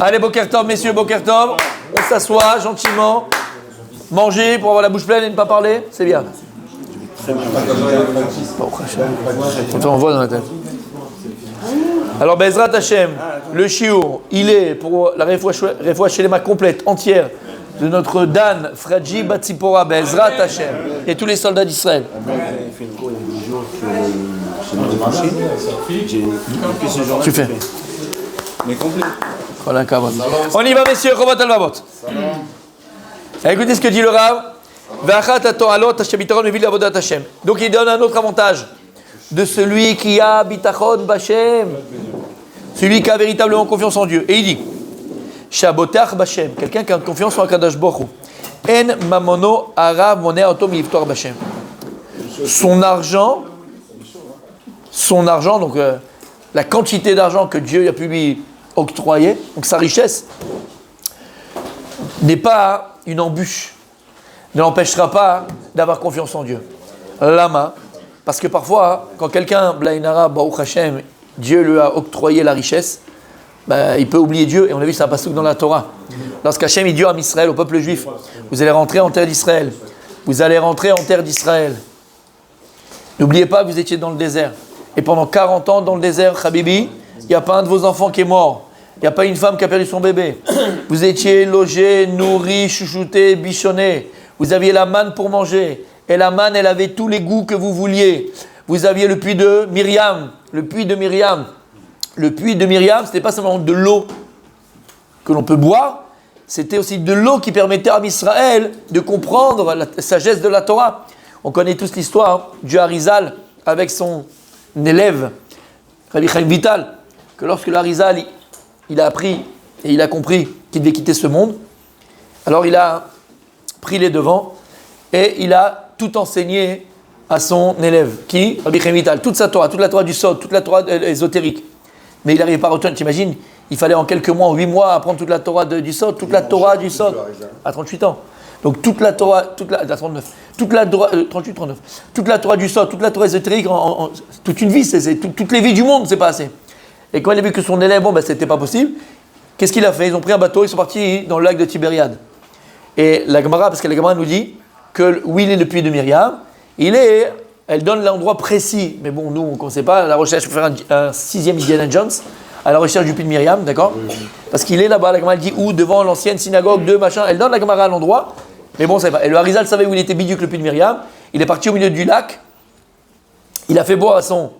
Allez, Boker Tov, messieurs, Boker Tov. On s'assoit gentiment. Manger pour avoir la bouche pleine et ne pas parler, c'est bien. On t'envoie dans la tête. Alors, Bezrat Hashem, le shiur, il est pour la Refoua Shelema complète, entière, de notre Dan, Fradji Batsipora, Bezrat Hashem, et tous les soldats d'Israël. Tu fais. Mais complet. On y va, messieurs, Chovat al-Vavot. Écoutez ce que dit le Rav. Donc il donne un autre avantage de celui qui a bitachon b'Hashem, celui qui a véritablement confiance en Dieu. Et il dit Shabotach b'Hashem, quelqu'un qui a confiance en Akadosh Baruch Hu. En mamono arav moneh oto miliftor b'Hashem. Son argent, donc la quantité d'argent que Dieu a pu lui octroyer, donc sa richesse, n'est pas une embûche, ne l'empêchera pas d'avoir confiance en Dieu. Lama, parce que parfois, quand quelqu'un, Blainara, Baruch Hashem, Dieu lui a octroyé la richesse, il peut oublier Dieu, et on a vu ça passer dans la Torah. Lorsqu'Hachem il dit à Israël, au peuple juif, vous allez rentrer en terre d'Israël, vous allez rentrer en terre d'Israël. N'oubliez pas que vous étiez dans le désert. Et pendant 40 ans dans le désert, Habibi, il n'y a pas un de vos enfants qui est mort. Il n'y a pas une femme qui a perdu son bébé. Vous étiez logés, nourris, chouchoutés, bichonnés. Vous aviez la manne pour manger. Et la manne, elle avait tous les goûts que vous vouliez. Vous aviez le puits de Myriam. Le puits de Myriam. Le puits de Myriam, ce n'était pas seulement de l'eau que l'on peut boire. C'était aussi de l'eau qui permettait à Israël de comprendre la sagesse de la Torah. On connaît tous l'histoire du Harizal avec son élève, Rabbi Chaim Vital, que lorsque l'Harizal il a appris et il a compris qu'il devait quitter ce monde, alors il a pris les devants et il a tout enseigné à son élève, qui, Rabbi Chaim Vital, toute sa Torah, toute la Torah du Sod, toute la Torah ésotérique. Mais il n'arrivait pas à retenir, t'imagines, il fallait en quelques mois, en 8 mois, apprendre toute la Torah du Sod, toute la Torah du Sod, à 38 ans. Donc toute la Torah, à 39, toute la Torah, 38, 39, toute la Torah du Sod, toute la Torah ésotérique, toute une vie, toutes les vies du monde, c'est pas assez. Et quand il a vu que son élève, c'était pas possible, qu'est-ce qu'il a fait? Ils ont pris un bateau, ils sont partis dans le lac de Tibériade. Et la Gemara, parce que la Gemara nous dit que où il est le puits de Myriam, elle donne l'endroit précis. Mais bon, nous, on ne sait pas, la recherche, il faut faire un 6e Indiana Jones, à la recherche du puits de Myriam, d'accord? Parce qu'il est là-bas, la Gemara dit où, devant l'ancienne synagogue, machin, elle donne la Gemara à l'endroit, mais bon, ça va. Et le Harizal savait où il était biduc, le puits de Myriam, il est parti au milieu du lac, il a fait boire à son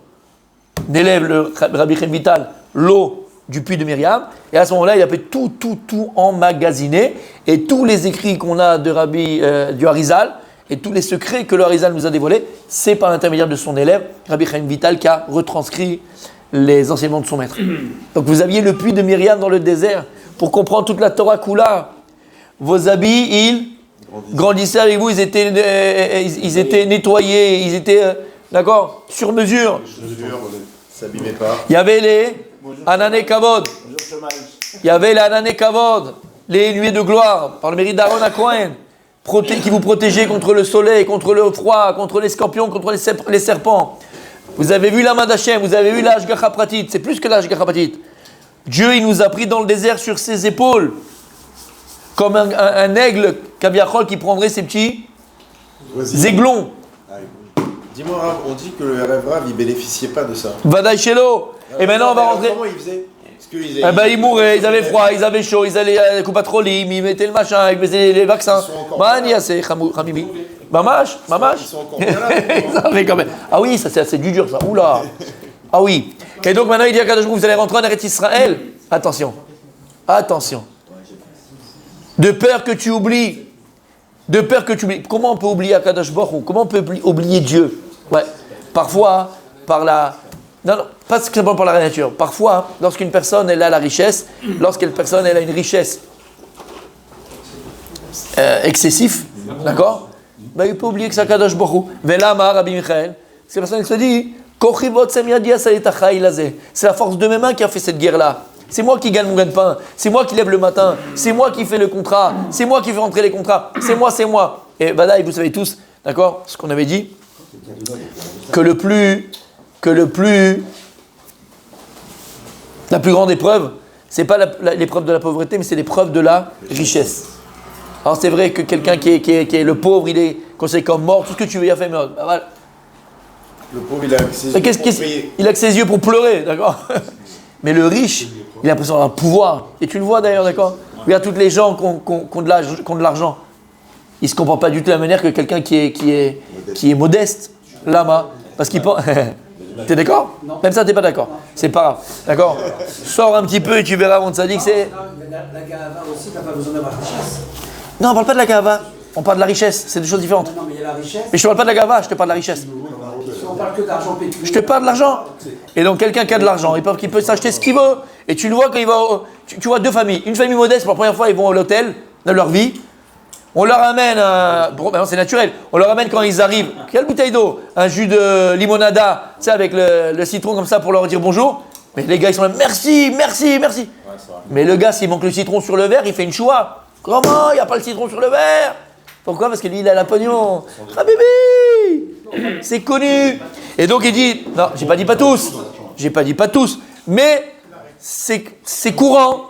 élève, le Rabbi Chaim Vital, l'eau du puits de Myriam, et à ce moment-là, il a fait tout emmagasiné, et tous les écrits qu'on a de du Harizal, et tous les secrets que le Harizal nous a dévoilés, c'est par l'intermédiaire de son élève, Rabbi Chaim Vital, qui a retranscrit les enseignements de son maître. Donc vous aviez le puits de Myriam dans le désert, pour comprendre toute la Torah Kula. Vos habits, ils grandissaient avec vous, ils étaient nettoyés, ils étaient, d'accord, sur mesure. S'abîmait pas. Il y avait les Anané Kavod. Il y avait les Anané Kavod, les nuées de gloire, par le mérite d'Aaron à Cohen, qui vous protégeaient contre le soleil, contre le froid, contre les scorpions, contre les serpents. Vous avez vu la main d'Hachem, vous avez vu la Hashgacha Pratit, c'est plus que la Hashgacha Pratit. Dieu, il nous a pris dans le désert sur ses épaules, comme un aigle Kaviachol qui prendrait ses petits aiglons. Dis-moi, Rav, on dit que le rêve Rav, il bénéficiait pas de ça. Vadaï Shelo. Et maintenant, on va rentrer. Comment il faisait? Ils mouraient, ils avaient froid, ils avaient chaud, ils allaient à la coupatrolim, ils mettaient le machin, ils faisaient les vaccins. Mania, c'est Khamimi. Mamash. Ils sont encore bien là. Quand même. Ah oui, ça c'est du dur ça. Oula. Ah oui. Et donc maintenant il dit à Kadosh Baruch Hu, vous allez rentrer en Eretz Israël. Attention. De peur que tu oublies. Comment on peut oublier Akadosh Baruch Hu? Comment on peut oublier Dieu? Ouais. Parfois, non, pas simplement par la nature. Parfois, lorsqu'une personne elle a la richesse, lorsqu'une personne elle a une richesse excessive, d'accord? Il peut oublier que c'est Akadosh Baruch Hu. Velama, Rabbi Michael, c'est la personne qui se dit c'est la force de mes mains qui a fait cette guerre-là. C'est moi qui gagne mon gagne-pain. C'est moi qui lève le matin. C'est moi qui fais le contrat. C'est moi qui fais rentrer les contrats. C'est moi. Et Badaï, vous savez tous, d'accord, ce qu'on avait dit, la plus grande épreuve, c'est pas l'épreuve de la pauvreté, mais c'est l'épreuve de la richesse. Alors c'est vrai que quelqu'un qui est le pauvre, il est considéré comme mort, tout ce que tu veux, il a fait, mais voilà. Le pauvre, il a que ses yeux pour prier. Il a que ses yeux pour pleurer, d'accord. Mais le riche, il a l'impression d'avoir un pouvoir. Et tu le vois d'ailleurs, d'accord. Regarde toutes les gens qui ont de l'argent. Ils ne se comportent pas du tout de la manière que quelqu'un qui est modeste. Lama. Parce qu'il pense... T'es d'accord? Même ça, t'es pas d'accord. C'est pas grave. D'accord? Sors un petit peu et tu verras mon tzaddik, c'est... La gava aussi, t'as pas besoin d'avoir de richesse. Non, on parle pas de la gava. On parle de la richesse. C'est deux choses différentes. Non, mais il y a la richesse. Mais je te parle pas de la gava, je te parle de la richesse. On parle que d'argent pécuniaire. Je te parle de l'argent. Et donc quelqu'un qui a de l'argent, il peut s'acheter ce qu'il veut. Et tu le vois quand il va... Tu vois deux familles. Une famille modeste, pour la première fois, ils vont à l'hôtel de leur vie. On leur amène, maintenant c'est naturel, on leur amène quand ils arrivent, quelle bouteille d'eau? Un jus de limonada, tu sais, avec le citron comme ça pour leur dire bonjour. Mais les gars, ils sont là, merci, merci, merci. Ouais, mais le gars, s'il manque le citron sur le verre, il fait une choix. Comment? Il n'y a pas le citron sur le verre? Pourquoi? Parce que lui, il a la pognon. Ah bébé, c'est connu. Et donc il dit, non, j'ai pas dit pas tous, mais c'est courant.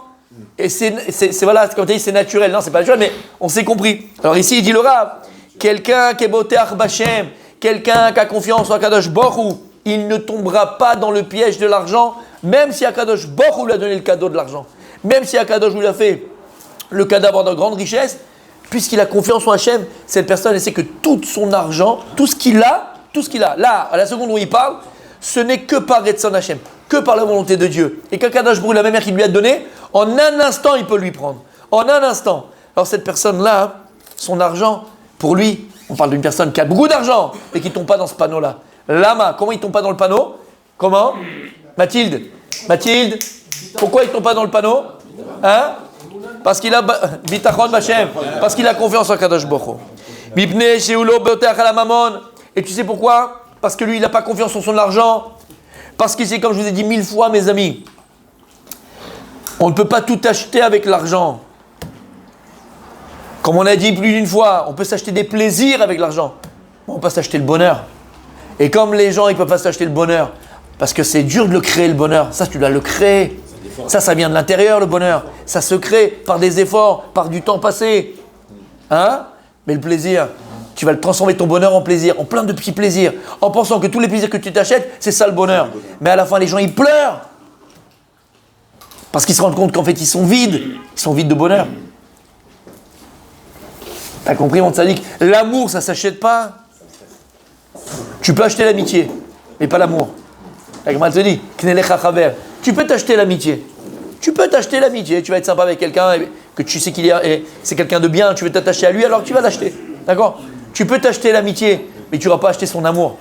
Et c'est voilà, comme tu dis, c'est naturel. Non, c'est pas naturel, mais on s'est compris. Alors ici, il dit le Rav, quelqu'un qui est boté Bachem, quelqu'un qui a confiance en Akadosh Baruch Hu, il ne tombera pas dans le piège de l'argent, même si Akadosh Baruch Hu lui a donné le cadeau de l'argent. Même si Akadosh lui a fait le cadeau d'avoir de grandes richesses, puisqu'il a confiance en Hachem, cette personne, elle sait que tout son argent, tout ce qu'il a, là, à la seconde où il parle, ce n'est que par Retzon Hachem, que par la volonté de Dieu. Et qu'Akadosh Baruch Hu, la même mère qu'il lui a donné, en un instant, il peut lui prendre. En un instant. Alors cette personne-là, son argent, pour lui, on parle d'une personne qui a beaucoup d'argent et qui ne tombe pas dans ce panneau-là. Lama, comment il ne tombe pas dans le panneau? Comment? Mathilde, pourquoi il ne tombe pas dans le panneau? Hein? Parce qu'il a bitachon b'Hashem, parce qu'il a confiance en Kadosh Baruch Hu. Mipnei sheulo beoteach ala mamon. Et tu sais pourquoi? Parce que lui, il n'a pas confiance en son argent. Parce que c'est comme je vous ai dit 1000 fois, mes amis. On ne peut pas tout acheter avec l'argent. Comme on a dit plus d'une fois, on peut s'acheter des plaisirs avec l'argent. On ne peut pas s'acheter le bonheur. Et comme les gens, ils ne peuvent pas s'acheter le bonheur, parce que c'est dur de le créer, le bonheur. Ça, tu dois le créer. Ça vient de l'intérieur, le bonheur. Ça se crée par des efforts, par du temps passé. Hein? Mais le plaisir, tu vas le transformer ton bonheur en plaisir, en plein de petits plaisirs, en pensant que tous les plaisirs que tu t'achètes, c'est ça le bonheur. Mais à la fin, les gens, ils pleurent. Parce qu'ils se rendent compte qu'en fait, ils sont vides de bonheur. T'as compris, mon tzaddik? L'amour, ça ne s'achète pas. Tu peux acheter l'amitié, mais pas l'amour. Agma te dit, tu peux t'acheter l'amitié. Tu vas être sympa avec quelqu'un que tu sais c'est quelqu'un de bien, tu veux t'attacher à lui, alors tu vas l'acheter. D'accord? Tu peux t'acheter l'amitié, mais tu ne vas pas acheter son amour.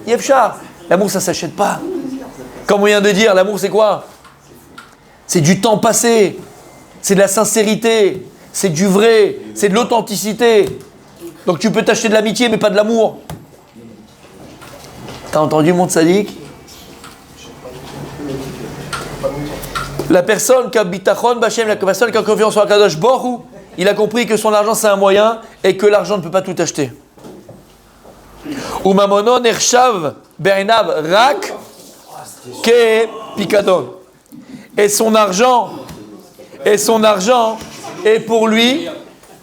Yefchar, l'amour, ça ne s'achète pas. Comme on vient de dire, l'amour, c'est quoi? C'est du temps passé, c'est de la sincérité, c'est du vrai, c'est de l'authenticité. Donc tu peux t'acheter de l'amitié, mais pas de l'amour. T'as entendu mon tzaddik? La personne qui a bitachon b'Hashem, la personne qui a confiance en Akadosh Baruch Hu, il a compris que son argent c'est un moyen et que l'argent ne peut pas tout acheter. Umamono nershav be'enav rak ke pikadon. Et son argent est pour lui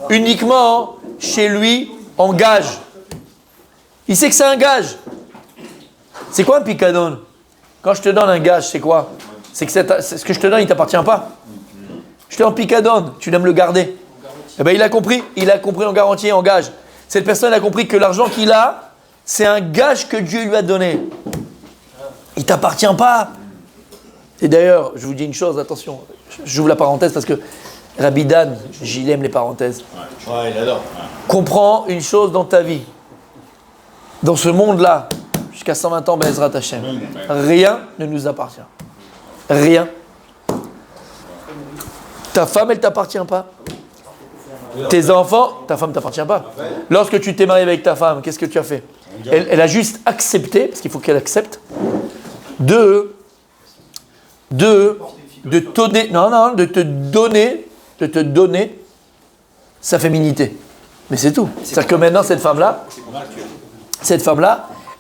uniquement chez lui en gage. Il sait que c'est un gage. C'est quoi un picadon? Quand je te donne un gage, c'est quoi? C'est que ce que je te donne, il ne t'appartient pas. Je te donne un picadon, tu dois me le garder. Eh bien, il a compris en garantie et en gage. Cette personne a compris que l'argent qu'il a, c'est un gage que Dieu lui a donné. Il ne t'appartient pas. Et d'ailleurs, je vous dis une chose, attention, j'ouvre la parenthèse parce que Rabbi Dan, il aime les parenthèses. Ouais, il adore. Comprends une chose dans ta vie. Dans ce monde-là, jusqu'à 120 ans, Be'ezrat Hashem, rien ne nous appartient. Rien. Ta femme, elle ne t'appartient pas. Tes enfants, ta femme ne t'appartient pas. Lorsque tu t'es marié avec ta femme, qu'est-ce que tu as fait? Elle a juste accepté, parce qu'il faut qu'elle accepte, de te donner sa féminité. Mais c'est tout. C'est-à-dire que maintenant, cette femme-là,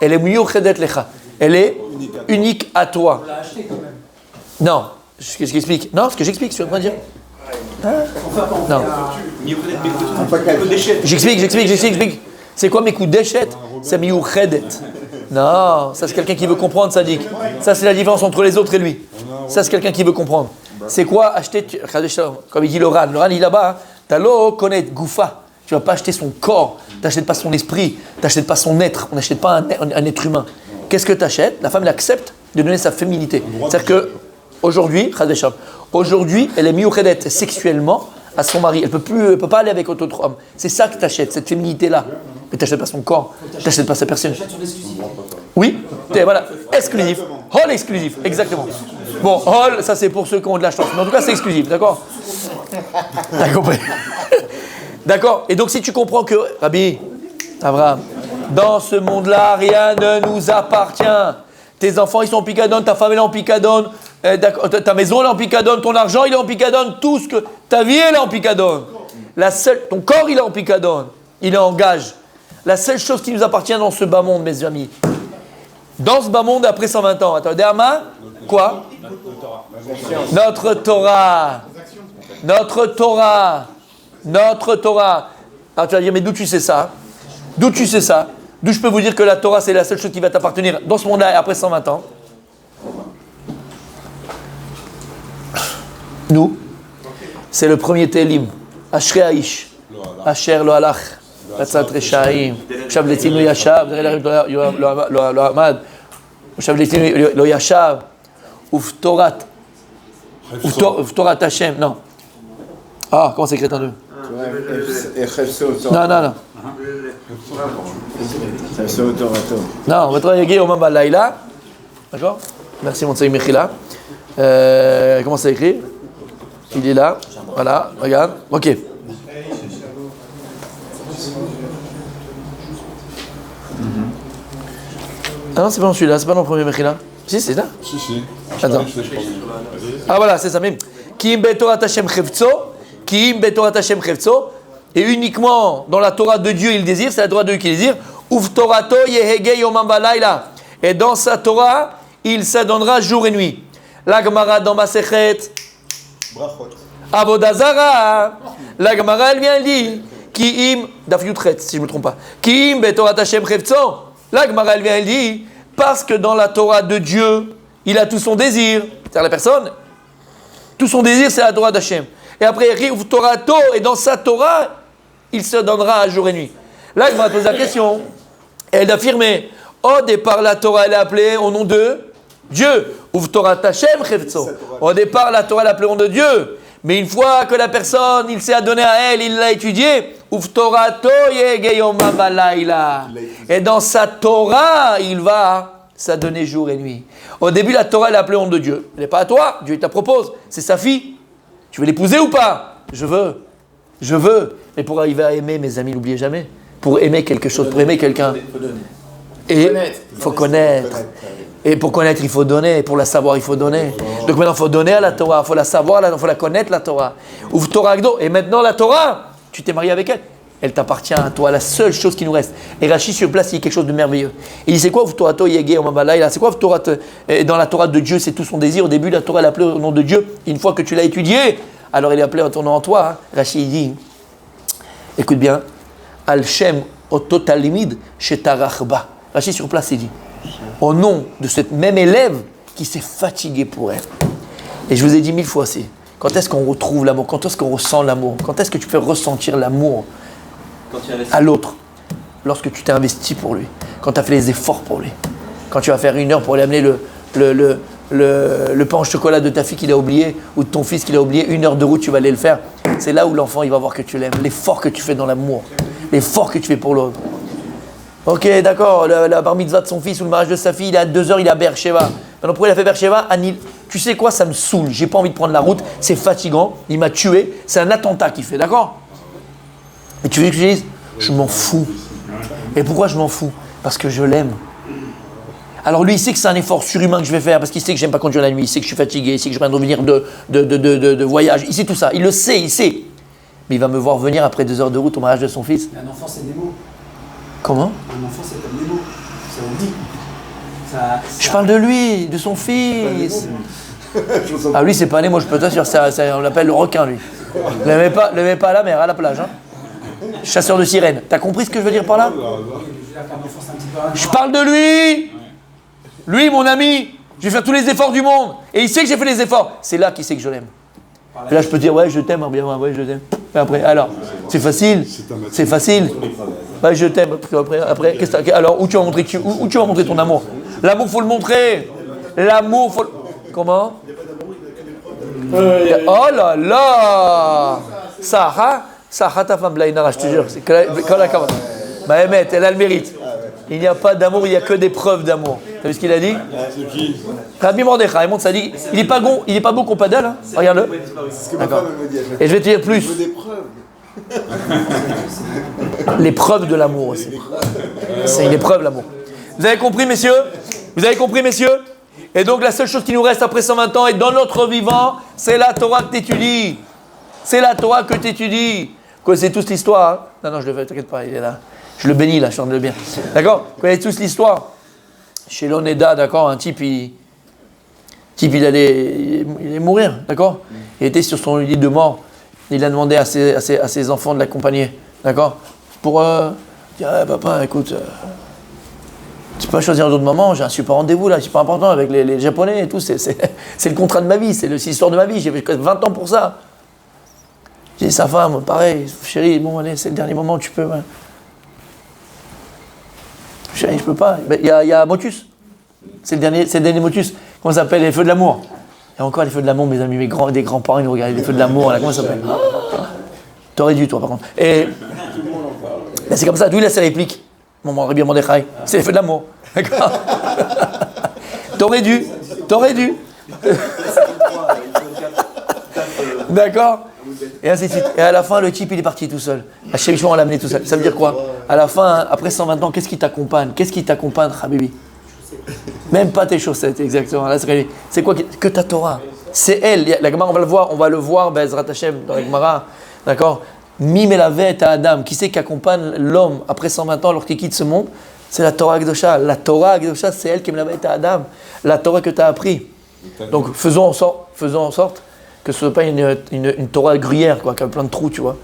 elle est miyuchedet lecha. Elle est unique à toi. On l'a acheté quand même. Non, Ce que j'explique. Non, ce que j'explique, ce que tu es en train de dire. Non. J'explique. C'est quoi mes coups d'échette? C'est miouchedet. Non, ça c'est quelqu'un qui veut comprendre, Sadik. Ça c'est la différence entre les autres et lui. Ça c'est quelqu'un qui veut comprendre. C'est quoi acheter, comme il dit Loran. Loran il est là-bas, hein. T'as l'eau connaître Goufa. Tu ne vas pas acheter son corps, tu n'achètes pas son esprit, tu n'achètes pas son être, on n'achète pas un être humain. Qu'est-ce que tu achètes? La femme elle accepte de donner sa féminité. C'est-à-dire qu'aujourd'hui, elle est miouchedet sexuellement à son mari. Elle ne peut pas aller avec autre homme. C'est ça que tu achètes, cette féminité-là. Mais tu n'achètes pas son corps, tu n'achètes pas sa personne. Oui, voilà, exclusif. Hall exclusif, exactement. Bon, Hall, ça c'est pour ceux qui ont de la chance. Mais en tout cas, c'est exclusif, d'accord? T'as compris? D'accord? Et donc, si tu comprends que, Rabbi, Abraham, dans ce monde-là, rien ne nous appartient. Tes enfants, ils sont en picadone, ta femme, elle est en picadone, ta maison, elle est en picadone, ton argent, il est en picadone, tout ce que. Ta vie, elle est en picadone. Ton corps, il est en picadone. Il est en gage. La seule chose qui nous appartient dans ce bas monde, mes amis, dans ce bas monde après 120 ans, attendez, Ama, quoi? Notre Torah. Notre Torah. Notre Torah. Alors tu vas dire, mais d'où tu sais ça? D'où tu sais ça? D'où je peux vous dire que la Torah, c'est la seule chose qui va t'appartenir dans ce monde-là après 120 ans? Nous, c'est le premier Télim. Ashrei Aish. Asher lo halach. Ratzat Reshaim. Shav letinu yashav. Lo hamad. Shav letinu lo yashav. Uftorat. Uftorat Hashem. Non. Ah, comment c'est écrit en deux? Non. Non, on va travailler au Mamba Laïla. D'accord? Merci, mon Tsaï Mechila. Comment c'est écrit? Il est là. Voilà, regarde. Ok. Ah non, c'est pas dans celui-là, c'est pas dans le premier Mechila. Si, c'est là. Si. Attends. Ah voilà, c'est ça même. Ki im betorat Hashem chevtso. Ki im betorat Hashem chevtso. Et uniquement dans la Torah de Dieu, il désire, c'est la Torah de Dieu qui désire. Uf Torato yehege yomam balayla. Et dans sa Torah, il s'adonnera jour et nuit. La Gemara dans Masechet Avodah Zara. La Gemara, elle vient, elle dit Ki im, Daf Yutret, si je ne me trompe pas. Ki im betorat Hashem chevtso. La Gemara, elle vient, elle dit parce que dans la Torah de Dieu, il a tout son désir. C'est-à-dire la personne, tout son désir, c'est la Torah d'Hashem. Et après, Uf Torato, et dans sa Torah, il se donnera à jour et nuit. Là, il m'a posé la question. Elle a affirmé, au départ, la Torah, elle est appelée au nom de Dieu. Uf Torah Hashem chevtso. Au départ, la Torah, elle est appelée au nom de Dieu. Mais une fois que la personne, il s'est adonné à elle, il l'a étudié, Uf Torato yegeyom balayla. Et dans sa Torah, il va s'adonner jour et nuit. Au début, la Torah, elle est appelée au nom de Dieu. Elle n'est pas à toi, Dieu te la propose. C'est sa fille. Tu veux l'épouser ou pas? Je veux. Mais pour arriver à aimer, mes amis, n'oubliez jamais. Pour aimer quelque chose, pour aimer quelqu'un. Et il faut connaître. Et pour connaître, il faut donner. Et pour la savoir, il faut donner. Donc maintenant, il faut donner à la Torah. Il faut la savoir, il faut la connaître, la Torah. Ouvre Torah Gdo. Et maintenant, la Torah, tu t'es marié avec elle. Elle t'appartient à toi, la seule chose qui nous reste. Et Rashi sur place, il y a quelque chose de merveilleux. Il dit, c'est quoi Torah Yegé Omabalaïla? C'est quoi Torah? Dans la Torah de Dieu, c'est tout son désir. Au début, la Torah, elle est appelée au nom de Dieu. Et une fois que tu l'as étudiée, alors elle est appelée en ton nom en toi. Hein. Rashi, il dit, écoute bien, Al-Shem Ototalimid Shetarachba. Rashi sur place, il dit, au nom de cette même élève qui s'est fatigué pour elle. Et je vous ai dit 1000 fois aussi, quand est-ce qu'on retrouve l'amour? Quand est-ce qu'on ressent l'amour? Quand est-ce que tu peux ressentir l'amour à l'autre? Lorsque tu t'es investi pour lui, quand tu as fait les efforts pour lui, quand tu vas faire 1 heure pour lui amener le pain au chocolat de ta fille qu'il a oublié ou de ton fils qu'il a oublié, 1 heure de route, tu vas aller le faire. C'est là où l'enfant il va voir que tu l'aimes, l'effort que tu fais dans l'amour, l'effort que tu fais pour l'autre. Ok, d'accord, la bar mitzvah de son fils ou le mariage de sa fille, il est à 2 heures, il est à Beersheba. Maintenant, pourquoi il a fait Beersheba? Tu sais quoi, ça me saoule, j'ai pas envie de prendre la route, c'est fatigant, il m'a tué, c'est un attentat qu'il fait, d'accord? Et tu veux que je dise? Je m'en fous. Et pourquoi je m'en fous? Parce que je l'aime. Alors lui, il sait que c'est un effort surhumain que je vais faire, parce qu'il sait que j'aime pas conduire la nuit, il sait que je suis fatigué, il sait que je viens de revenir de voyage, il sait tout ça, il le sait, il sait. Mais il va me voir venir après 2 heures de route au mariage de son fils. Un enfant, c'est des mots. Comment? Un enfant, c'est comme des mots. Ça on dit. Je parle de lui, de son fils. Ah, lui, c'est pas né, moi je peux t'assurer, on l'appelle le requin, lui. Le mets pas à la mer, à la plage. Hein. Chasseur de sirènes. T'as compris ce que je veux dire par là? Je parle de lui. Lui, mon ami, je vais faire tous les efforts du monde. Et il sait que j'ai fait les efforts. C'est là qu'il sait que je l'aime. Et là, je peux dire, ouais, je t'aime, hein, bien, ouais, je t'aime. Et après, alors, c'est facile. C'est facile. Ouais, je t'aime. Après, alors, où tu vas montrer, où tu vas montrer ton amour? L'amour, faut le montrer. L'amour, faut le... Comment? Oh là là! Sarah, ta femme, Blainara, je te jure. C'est quand la camarade. Mahémet, elle a le mérite. Il n'y a pas d'amour, il n'y a que des preuves d'amour. T'as vu ce qu'il a dit? C'est qui? Rabbi Mordechai, il montre ça, dit, il n'est pas beau qu'on padelle, hein? Regarde-le. C'est ce que ma femme me dit. Et je vais te dire plus. Je veux des preuves. Les preuves de l'amour aussi. C'est une épreuve, l'amour. Vous avez compris, messieurs? Vous avez compris, messieurs? Et donc, la seule chose qui nous reste après 120 ans et dans notre vivant, c'est la Torah que tu étudies. C'est la Torah que tu étudies. Vous connaissez tous l'histoire, hein? Non, je le fais, t'inquiète pas, il est là. Je le bénis, là, je chante le bien. D'accord? Vous connaissez tous l'histoire. Chez l'Oneda, d'accord, un type, il allait mourir, d'accord? Il était sur son lit de mort. Il a demandé à ses enfants de l'accompagner, d'accord? Pour dire, papa, écoute, tu peux pas choisir un autre moment, j'ai un super rendez-vous là, super important avec les Japonais et tout, c'est le contrat de ma vie, c'est l'histoire de ma vie, j'ai fait 20 ans pour ça. J'ai dit, sa femme, pareil, chérie, bon, allez, c'est le dernier moment, tu peux. Ouais. Chérie, je peux pas. Il y a Motus. C'est le dernier Motus. Comment ça s'appelle? Les feux de l'amour. Il y a encore les feux de l'amour, mes amis, des grands-parents, ils nous regardent, les feux de l'amour, là, comment ça s'appelle? T'aurais dû, toi, par contre. Et là, c'est comme ça, d'où il a ses répliques. Mon Rabbi Mordechai, c'est les feux de l'amour. D'accord? T'aurais dû. D'accord? Et ainsi de suite. Et à la fin, le type, il est parti tout seul. Hachem Yishmor l'a amené tout seul. Ça veut dire quoi? À la fin, après 120 ans, qu'est-ce qui t'accompagne? Qu'est-ce qui t'accompagne, Habibi? Même pas tes chaussettes, exactement. Là, c'est quoi que ta Torah? C'est elle. La Gemara, on va le voir, Bezrat Hashem, dans la Gemara. D'accord? Mim et la vête à Adam. Qui c'est qui accompagne l'homme après 120 ans lorsqu'il quitte ce monde? C'est la Torah Akdosha. La Torah Akdosha, c'est elle qui me la vête à Adam. La Torah que tu as appris. Donc, faisons en sorte que ce ne soit pas une Torah gruyère, quoi, qui a plein de trous, tu vois.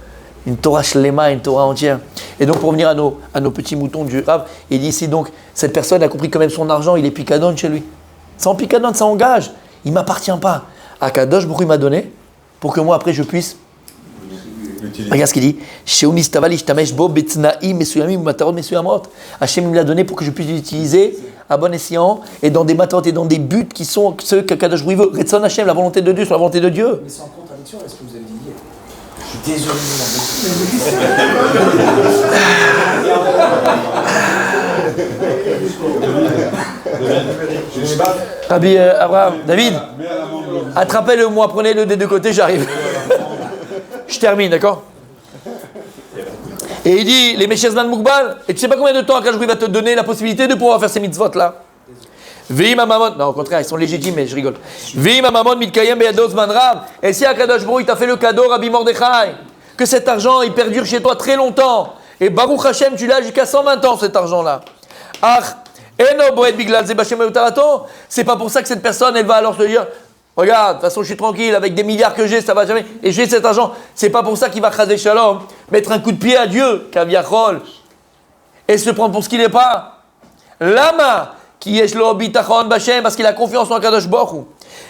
Une Torah shlema, une Torah entière. Et donc, pour revenir à nos petits moutons du Rav, il dit ici, donc, cette personne a compris quand même son argent, il est picadone chez lui. Sans picadone, ça engage. Il ne m'appartient pas. Akadosh Baruch Hu m'a donné pour que moi, après, je puisse. Regarde ce qu'il dit. Hachem me l'a donné pour que je puisse l'utiliser à bon escient et dans des matantes et dans des buts qui sont ceux qu'Akadosh Baruch Hu veut. Retzon Hachem, la volonté de Dieu sur la volonté de Dieu. Mais c'est en contradiction avec ce que vous avez dit hier. Je suis désolé. Rabbi Abraham, David, attrapez-le-moi, prenez-le des deux côtés, j'arrive. Je termine, d'accord? Et il dit, les Meshezman Moukbal, et tu sais pas combien de temps Akadosh Baruch Hu va te donner la possibilité de pouvoir faire ces mitzvot là? Vim Amamon, non au contraire, ils sont légitimes, mais je rigole. Vim Amamon Mitkayem Beyados Manrav, et si Akadosh Baruch Hu t'a fait le cadeau, Rabbi Mordechai, que cet argent il perdure chez toi très longtemps, et Baruch Hashem, tu l'as jusqu'à 120 ans cet argent là. C'est pas pour ça que cette personne elle va alors se dire, regarde, de toute façon je suis tranquille, avec des milliards que j'ai, ça va jamais, et j'ai cet argent. C'est pas pour ça qu'il va chaser shalom, mettre un coup de pied à Dieu, Kaviachol, et se prendre pour ce qu'il n'est pas. Lama, qui est shlo bitachon b'Hashem, parce qu'il a confiance en Kadosh Baruch Hu.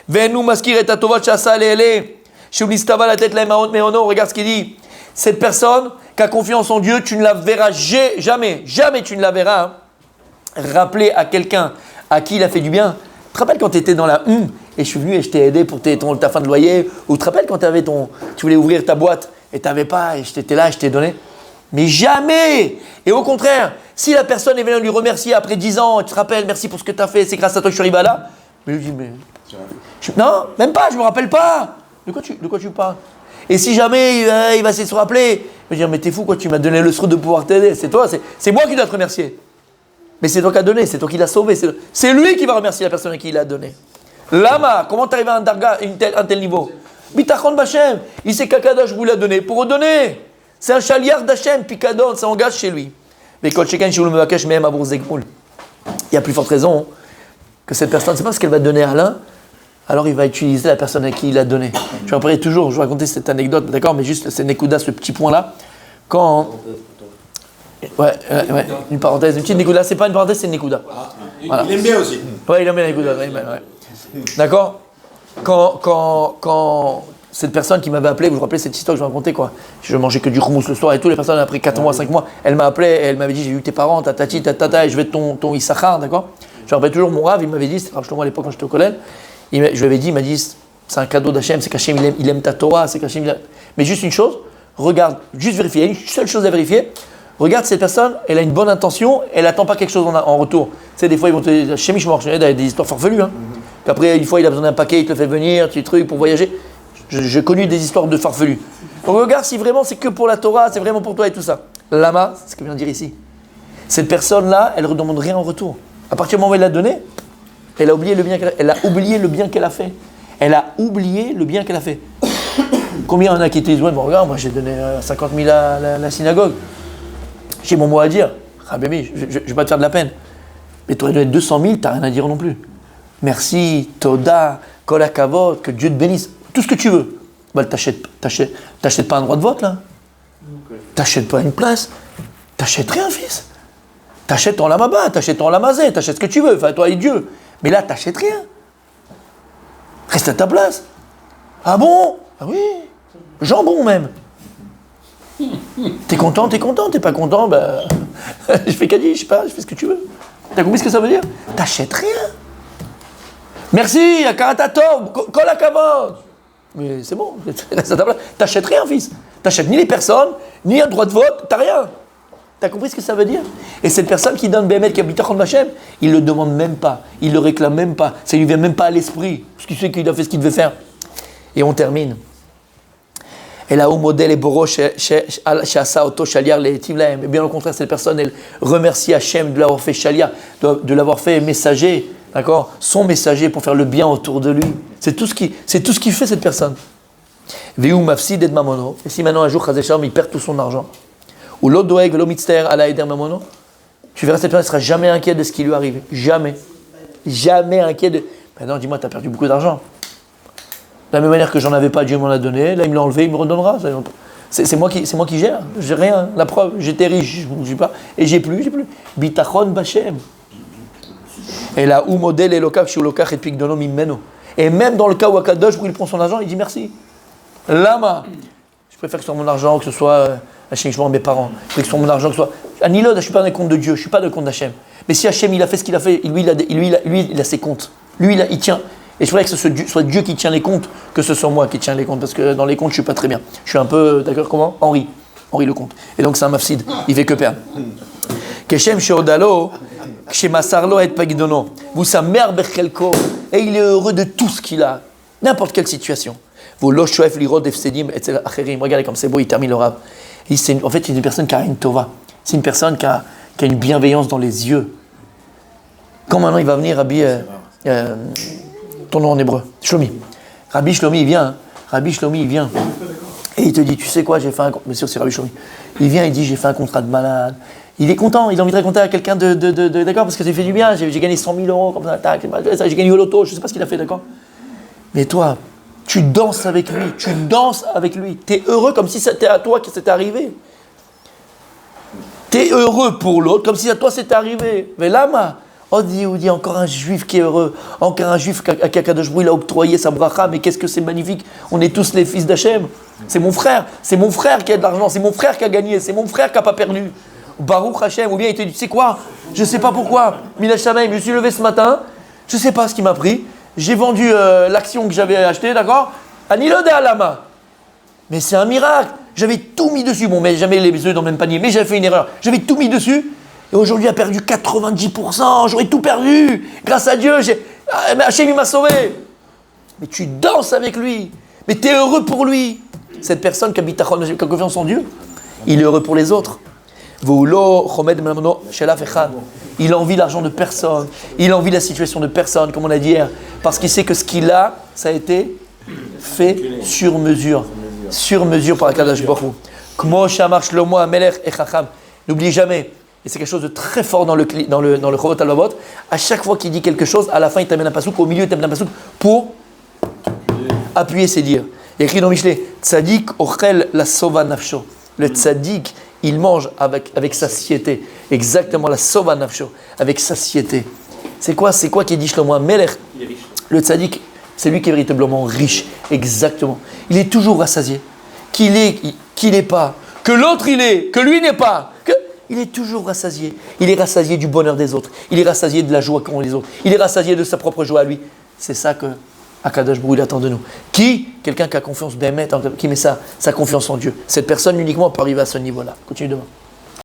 Venu maskir et atovat shasa leele, shulistava la tête la meono, regarde ce qu'il dit. Cette personne qui a confiance en Dieu, tu ne la verras jamais tu ne la verras. Hein. Rappeler à quelqu'un à qui il a fait du bien. Tu te rappelles quand tu étais dans la et je suis venu et je t'ai aidé pour ta fin de loyer, ou tu te rappelles quand tu voulais ouvrir ta boîte et tu n'avais pas et j'étais là et je t'ai donné. Mais jamais. Et au contraire, si la personne est venue lui remercier après 10 ans, tu te rappelles, merci pour ce que tu as fait, c'est grâce à toi que je suis arrivé là. Mais je lui dis, non, même pas, je me rappelle pas. De quoi tu parles? Et si jamais il va essayer de se rappeler, je vais dire, mais t'es fou quoi, tu m'as donné le sroud de pouvoir t'aider. C'est toi, c'est moi qui dois te remercier. Mais c'est toi qui as donné, c'est toi qui l'as sauvé. C'est lui qui va remercier la personne à qui il l'a donné. Lama, comment t'arrives à un tel niveau? Bitachon b'Hashem, il sait qu'Akadosh vous l'a donné pour redonner. C'est un chaliard d'Hachem, picadon, ça engage chez lui. Mais quand chacun chez Mevakesh même à Bourzekoul, il y a plus forte raison que cette personne, c'est pas parce qu'elle va donner à l'un, alors il va utiliser la personne à qui il a donné. Je rappellerai toujours, je vais raconter cette anecdote, d'accord, mais juste c'est Nekuda, ce petit point-là. Quand. Ouais, une parenthèse, une petite Nekuda, c'est pas une parenthèse, c'est une Nekuda. Voilà. Il aime bien aussi. Ouais, il aime bien la Nekuda, ouais. D'accord. Quand cette personne qui m'avait appelé, vous vous rappelez cette histoire que je racontais, quoi. Je mangeais que du houmous le soir et tout, les personnes après 4 mois, 5 mois, elle m'a appelé et elle m'avait dit j'ai eu tes parents, ta tati, ta tata, et je vais être ton Issachar, d'accord. Je rappelle toujours mon rave, il m'avait dit, c'était moi à l'époque quand j'étais au collège, je lui avais dit, il m'a dit c'est un cadeau d'Hachem, c'est qu'Hachem il aime ta Torah, c'est qu'Hachem il aime... Mais juste une chose, regarde, juste vérifier, une seule chose à vérifier, regarde cette personne, elle a une bonne intention, elle n'attend pas quelque chose en retour. Tu sais, des fois ils vont te dire, Hachem je m'en des histoires farfelues, hein. Qu'après, une fois, il a besoin d'un paquet, il te le fait venir, tu trucs pour voyager. J'ai connu des histoires de farfelus. Donc regarde si vraiment c'est que pour la Torah, c'est vraiment pour toi et tout ça. Lama, c'est ce que vient de dire ici. Cette personne-là, elle ne redemande rien en retour. À partir du moment où elle l'a donné, elle a oublié le bien qu'elle a fait. Elle a oublié le bien qu'elle a fait. Combien on a qui étaient bon, regarde, moi j'ai donné 50 000 à la synagogue. J'ai mon mot à dire. Ah bébé, je ne vais pas te faire de la peine. Mais tu aurais donné 200 000, tu n'as rien à dire non plus. Merci, Toda, Kol HaKavod, que Dieu te bénisse. Tout ce que tu veux. Bah, t'achètes pas un droit de vote, là. T'achètes pas une place. T'achètes rien, fils. T'achètes ton lamaba, t'achètes ton lamazé, t'achètes ce que tu veux. Enfin, toi et Dieu. Mais là, t'achètes rien. Reste à ta place. Ah bon? Ah oui. Jambon, même. T'es content, t'es pas content, bah. Je fais caddie, je sais pas, je fais ce que tu veux. T'as compris ce que ça veut dire? T'achètes rien. Merci, Akaratatov, Kol HaKavod. Mais c'est bon, reste à ta place. T'achètes rien, fils. T'achètes ni les personnes, ni un droit de vote, t'as rien. T'as compris ce que ça veut dire? Et cette personne qui donne Béhémet, qui habite à Machem, il le demande même pas, il le réclame même pas, ça lui vient même pas à l'esprit, parce qu'il sait qu'il a fait ce qu'il devait faire. Et on termine. Et là, au modèle et Boro, chez Asa Oto Shaliar, les Tivlaim. Et bien au contraire, cette personne, elle remercie Hachem de l'avoir fait Shaliar, de l'avoir fait messager. D'accord, son messager pour faire le bien autour de lui. C'est tout ce qui fait cette personne. Veu mafsid et mamono. Et si maintenant un jour Chazé il perd tout son argent, ou l'odoeg velo mitzter ala eder mamono, tu verras cette personne ne sera jamais inquiète de ce qui lui arrive. Jamais inquiète de. Maintenant dis-moi, tu as perdu beaucoup d'argent. De la même manière que j'en avais pas, Dieu m'en a donné. Là il me l'a enlevé, il me redonnera. C'est moi qui gère. J'ai rien. La preuve, j'étais riche, je ne sais pas, et j'ai plus. Bitachon bachem. Et là où modèle est lokav chez lokach et pigdono mimeno. Et même dans le cas où Akadosh, où il prend son argent, il dit merci. Lama. Je préfère que ce soit mon argent, que ce soit Hachem, je vois mes parents. Je préfère que ce soit mon argent, que ce soit. Anilod, je ne suis pas dans les comptes de Dieu, je ne suis pas dans le compte d'Hachem. Mais si Hachem, il a fait ce qu'il a fait, lui, il a ses comptes. Lui, il tient. Et je voudrais que ce soit Dieu qui tient les comptes, que ce soit moi qui tiens les comptes. Parce que dans les comptes, je ne suis pas très bien. Je suis un peu, d'accord, comment Henri le compte. Et donc c'est un mafsid. Il fait que perdre. Keshem Sheodalo. Vous sa mère Berkelko, et il est heureux de tout ce qu'il a, n'importe quelle situation. Vous lochoef lirod efsedim etc. Regardez comme c'est beau, il termine le rab. En fait, c'est une personne qui a une tova. C'est une personne qui a une bienveillance dans les yeux. Quand maintenant il va venir, Rabbi, ton nom en hébreu, Shlomi. Rabbi Shlomi, il vient. Hein. Rabbi Shlomi, il vient. Et il te dit, tu sais quoi, j'ai fait un. Bien sûr, c'est Rabbi Shlomi. Il vient, il dit, j'ai fait un contrat de malade. Il est content, il a envie de raconter à quelqu'un d'accord, parce que ça fait du bien, j'ai gagné 100 000 euros, comme ça, tac, j'ai gagné au loto, je ne sais pas ce qu'il a fait, d'accord. Mais toi, tu danses avec lui, tu es heureux comme si c'était à toi que c'était arrivé. Tu es heureux pour l'autre, comme si à toi c'était arrivé. Mais là, on dit encore un juif qui est heureux, encore un juif à qui Akadosh Baruch Hu il a octroyé sa bracha, mais qu'est-ce que c'est magnifique, on est tous les fils d'Hachem. C'est mon frère qui a de l'argent, c'est mon frère qui a gagné, c'est mon frère qui n'a pas perdu. Baruch Hashem, ou bien il te dit, tu sais quoi, je ne sais pas pourquoi, Mina Shamaim, je me suis levé ce matin, je ne sais pas ce qui m'a pris, j'ai vendu l'action que j'avais achetée, d'accord, Anilode et Alama. Mais c'est un miracle, j'avais tout mis dessus, bon, mais jamais les œufs dans le même panier, mais j'avais fait une erreur, j'avais tout mis dessus, et aujourd'hui il a perdu 90%, j'aurais tout perdu, grâce à Dieu, Hashem il m'a sauvé. Mais tu danses avec lui, mais tu es heureux pour lui. Cette personne qui habite à Chol, qui a confiance en Dieu, il est heureux pour les autres. Il envie l'argent de personne, il envie la situation de personne, comme on a dit hier, parce qu'il sait que ce qu'il a, ça a été fait sur mesure par Akadosh Baruch Hu. N'oubliez jamais, et c'est quelque chose de très fort dans le Chovot HaLevavot, à chaque fois qu'il dit quelque chose, à la fin il t'amène un pasouk, au milieu il t'amène un pasouk pour appuyer, c'est dire. Il y a écrit dans Michelet, Tzadik ochel la sova nafsho. Le tzaddik, il mange avec satiété. Exactement, la sova nafsho, avec satiété. C'est quoi qui dit Shlomo Melech? Le tzaddik, c'est lui qui est véritablement riche. Exactement. Il est toujours rassasié. Qu'il n'est pas, que l'autre il est, que lui n'est pas. Il est toujours rassasié. Il est rassasié du bonheur des autres. Il est rassasié de la joie qu'ont les autres. Il est rassasié de sa propre joie à lui. C'est ça que Akadosh Baruch Hu attend de nous. Quelqu'un qui a confiance, qui met sa confiance en Dieu. Cette personne uniquement peut arriver à ce niveau-là. Continue demain.